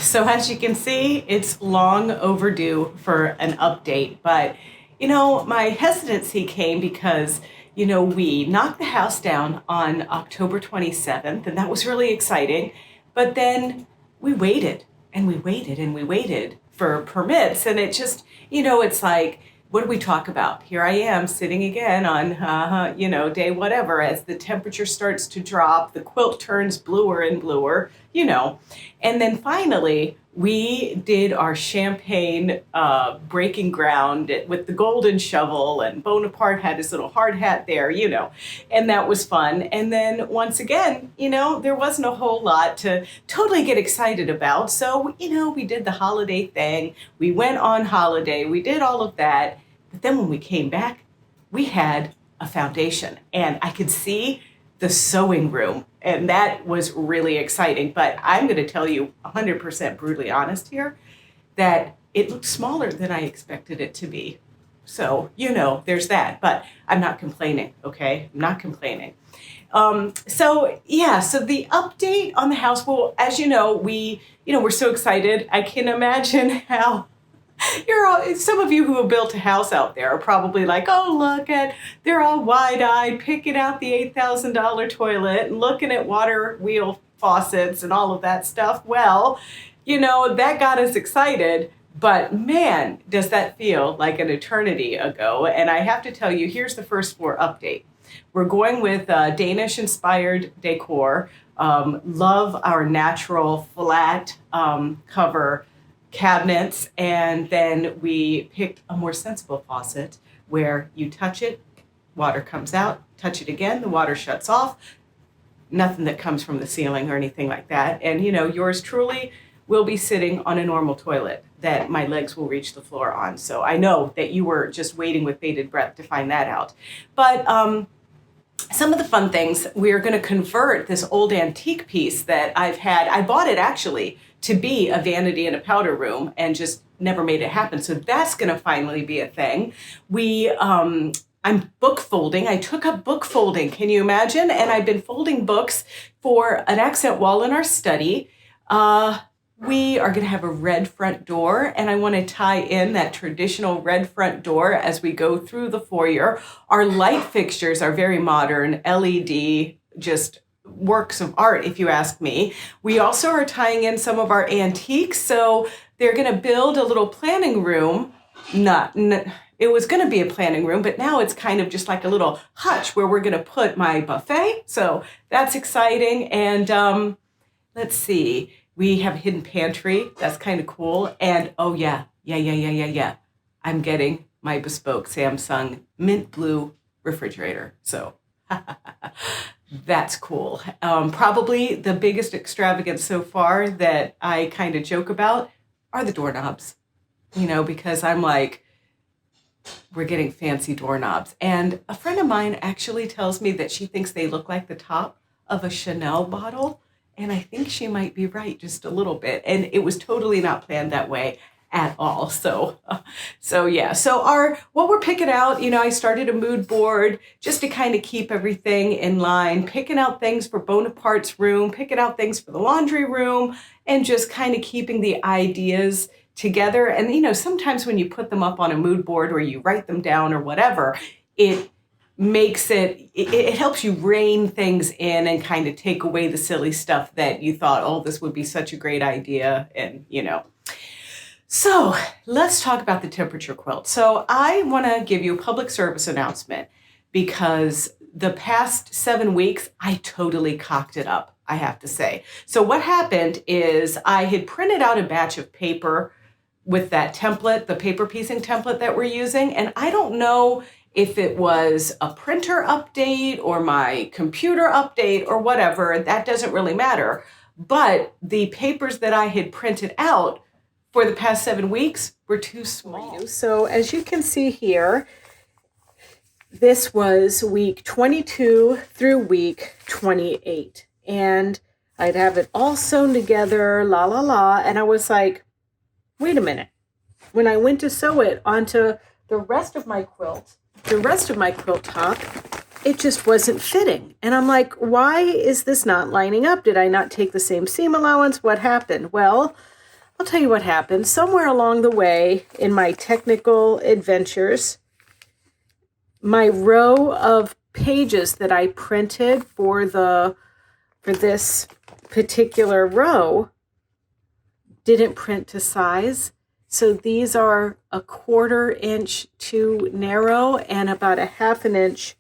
So as you can see, it's long overdue for an update. But, my hesitancy came because, we knocked the house down on October 27th, and that was really exciting. But then we waited and we waited and we waited for permits. And it just, it's like, what do we talk about? Here I am sitting again on, day whatever. As the temperature starts to drop, the quilt turns bluer and bluer, And then finally, we did our champagne breaking ground with the golden shovel, and Bonaparte had his little hard hat there, and that was fun. And then once again, there wasn't a whole lot to totally get excited about. So, we did the holiday thing. We went on holiday. We did all of that. But then when we came back, we had a foundation, and I could see the sewing room, and that was really exciting. But I'm going to tell you 100% brutally honest here that it looked smaller than I expected it to be. So, there's that, but I'm not complaining. Okay. I'm not complaining. So the update on the house, well, as you know, we're so excited. I can imagine how some of you who have built a house out there are probably like, oh, they're all wide-eyed, picking out the $8,000 toilet and looking at water wheel faucets and all of that stuff. Well, that got us excited, but man, does that feel like an eternity ago. And I have to tell you, here's the first floor update. We're going with Danish-inspired decor. Love our natural flat cover cabinets, and then we picked a more sensible faucet where you touch it, water comes out, touch it again, the water shuts off, nothing that comes from the ceiling or anything like that. And yours truly will be sitting on a normal toilet that my legs will reach the floor on. So I know that you were just waiting with bated breath to find that out. But some of the fun things, we're going to convert this old antique piece that I've had. I bought it actually to be a vanity and a powder room and just never made it happen. So that's going to finally be a thing. I'm book folding. I took up book folding. Can you imagine? And I've been folding books for an accent wall in our study. We are going to have a red front door, and I want to tie in that traditional red front door as we go through the foyer. Our light fixtures are very modern, LED, just works of art, if you ask me. We also are tying in some of our antiques, so they're going to build a little planning room. It was going to be a planning room, but now it's kind of just like a little hutch where we're going to put my buffet. So that's exciting. And let's see. We have a hidden pantry. That's kind of cool. And oh yeah. I'm getting my bespoke Samsung mint blue refrigerator. So that's cool. Probably the biggest extravagance so far that I kind of joke about are the doorknobs, because I'm like, we're getting fancy doorknobs. And a friend of mine actually tells me that she thinks they look like the top of a Chanel bottle. And I think she might be right just a little bit. And it was totally not planned that way at all. So yeah. So what we're picking out, I started a mood board just to kind of keep everything in line, picking out things for Bonaparte's room, picking out things for the laundry room, and just kind of keeping the ideas together. And, sometimes when you put them up on a mood board or you write them down or whatever, it makes it helps you rein things in and kind of take away the silly stuff that you thought, oh, this would be such a great idea. And, So let's talk about the temperature quilt. So I want to give you a public service announcement because the past 7 weeks, I totally cocked it up, I have to say. So what happened is I had printed out a batch of paper with that template, the paper piecing template that we're using. And I don't know if it was a printer update or my computer update or whatever, that doesn't really matter. But the papers that I had printed out for the past 7 weeks were too small. So as you can see here, this was week 22 through week 28. And I'd have it all sewn together, and I was like, wait a minute. When I went to sew it onto the rest of my quilt top, it just wasn't fitting. And I'm like, why is this not lining up? Did I not take the same seam allowance? What happened? Well, I'll tell you what happened. Somewhere along the way in my technical adventures, my row of pages that I printed for this particular row didn't print to size. So these are 1/4 inch too narrow and about 1/2 inch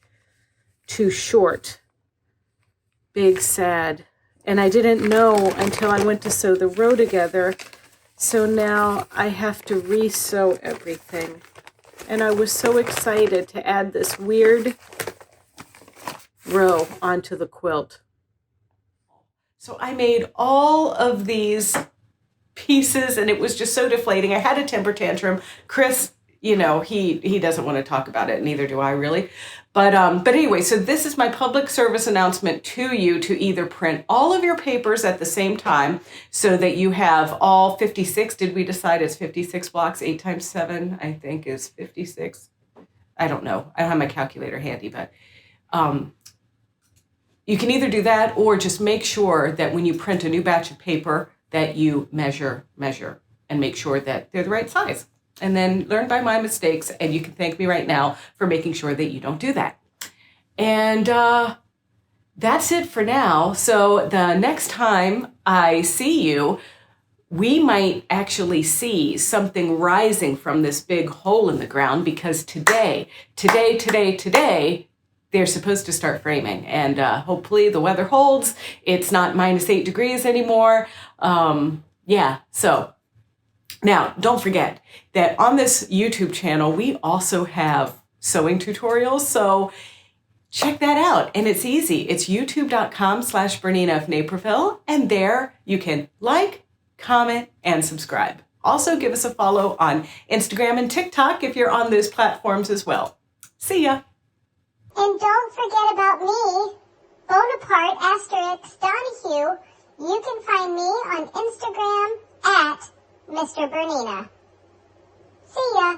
too short. Big sad. And I didn't know until I went to sew the row together. So now I have to re-sew everything. And I was so excited to add this weird row onto the quilt. So I made all of these pieces and it was just so deflating. I had a temper tantrum. Chris, you know, he doesn't want to talk about it, neither do I really. But anyway, so this is my public service announcement to you to either print all of your papers at the same time so that you have all 56. Did we decide it's 56 blocks? 8 times 7, I think, is 56. I don't know. I don't have my calculator handy, but you can either do that or just make sure that when you print a new batch of paper that you measure, and make sure that they're the right size. And then learn by my mistakes, and you can thank me right now for making sure that you don't do that. And that's it for now. So the next time I see you, we might actually see something rising from this big hole in the ground, because today, they're supposed to start framing, and hopefully the weather holds. It's not -8 degrees anymore. Yeah, so now don't forget that on this YouTube channel, we also have sewing tutorials. So check that out. And it's easy. It's youtube.com/BERNINA of Naperville. And there you can like, comment, and subscribe. Also give us a follow on Instagram and TikTok if you're on those platforms as well. See ya. And don't forget about me, Bonaparte Asterix Donahue. You can find me on Instagram at Mr. Bernina. See ya.